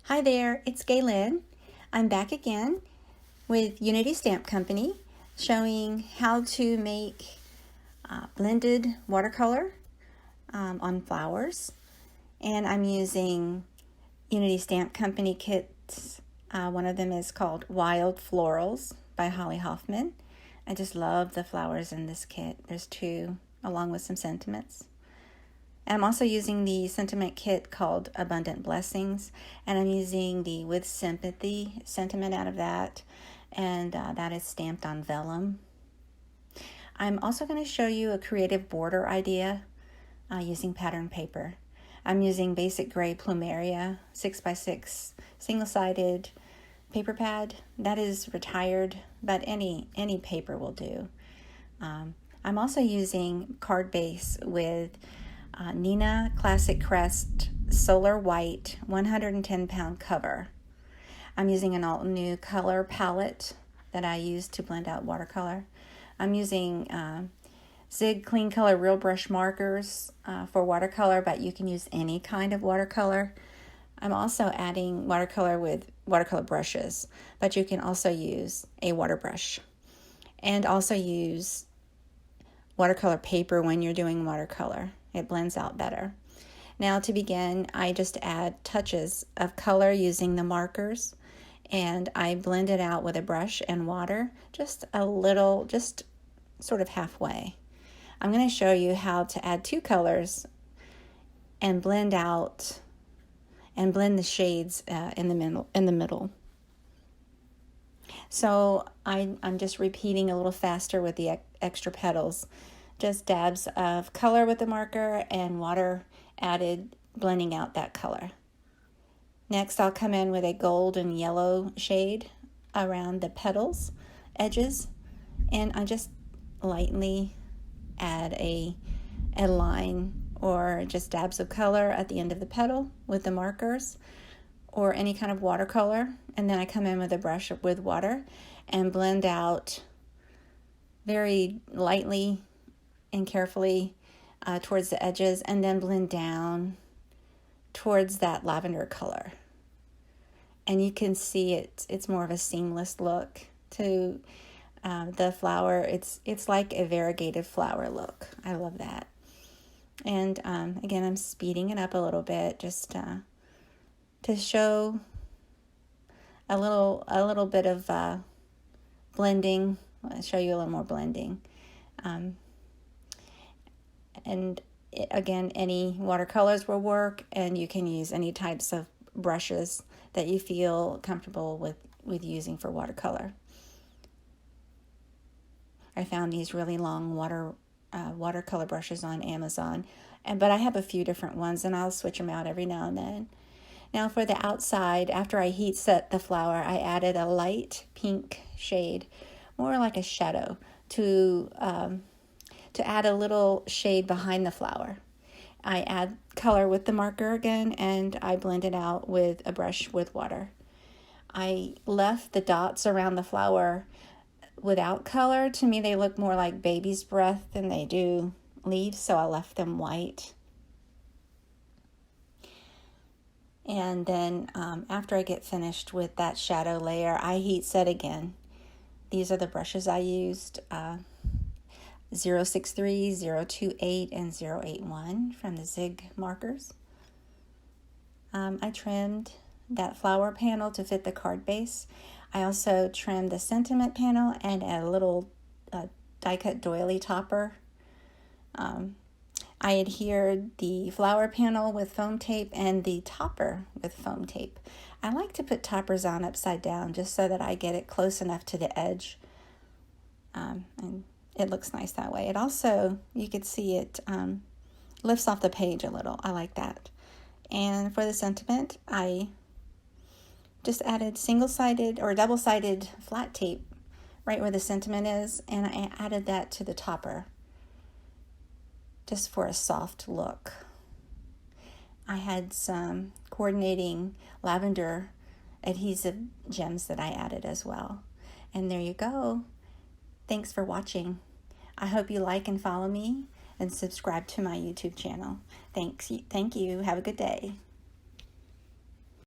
Hi there, it's Gaylin. I'm back again with Unity Stamp Company showing how to make blended watercolor on flowers. And I'm using Unity Stamp Company kits. One of them is called Wild Florals by Holly Hoffman. I just love the flowers in this kit. There's two along with some sentiments. And I'm also using the sentiment kit called Abundant Blessings, and I'm using the With Sympathy sentiment out of that, and that is stamped on vellum. I'm also going to show you a creative border idea using pattern paper. I'm using Basic Gray Plumeria 6x6 single-sided paper pad. That is retired, but any paper will do. I'm also using card base with Nina Classic Crest Solar White 110-pound cover. I'm using an all-new color palette that I use to blend out watercolor. I'm using Zig Clean Color Real Brush markers for watercolor, but you can use any kind of watercolor. I'm also adding watercolor with watercolor brushes, but you can also use a water brush. And also use watercolor paper when you're doing watercolor. It blends out better. Now to begin, I just add touches of color using the markers, and I blend it out with a brush and water, just a little, just sort of halfway. I'm going to show you how to add two colors and blend out and blend the shades in the middle. So I'm just repeating a little faster with the extra petals. Just dabs of color with the marker and water added, blending out that color. Next, I'll come in with a gold and yellow shade around the petals edges, and I just lightly add a line or just dabs of color at the end of the petal with the markers or any kind of watercolor, and then I come in with a brush with water and blend out very lightly and carefully towards the edges, and then blend down towards that lavender color. And you can see it's more of a seamless look to the flower. It's like a variegated flower look. I love that. And again, I'm speeding it up a little bit just to show a little bit of blending. I'll show you a little more blending. And again, any watercolors will work, and you can use any types of brushes that you feel comfortable with using for watercolor. I found these really long watercolor brushes on Amazon, but I have a few different ones, and I'll switch them out every now and then. Now for the outside, after I heat set the flower, I added a light pink shade, more like a shadow, to add a little shade behind the flower. I add color with the marker again, and I blend it out with a brush with water. I left the dots around the flower without color. To me, they look more like baby's breath than they do leaves, so I left them white. And then after I get finished with that shadow layer, I heat set again. These are the brushes I used. 063, 028, and 081 from the Zig markers. I trimmed that flower panel to fit the card base. I also trimmed the sentiment panel and a little die-cut doily topper. I adhered the flower panel with foam tape and the topper with foam tape. I like to put toppers on upside down just so that I get it close enough to the edge. And it looks nice that way. It also, you could see it lifts off the page a little. I like that. And for the sentiment, I just added single-sided or double-sided flat tape right where the sentiment is, and I added that to the topper just for a soft look. I had some coordinating lavender adhesive gems that I added as well. And there you go. Thanks for watching. I hope you like and follow me and subscribe to my YouTube channel. Thank you. Have a good day.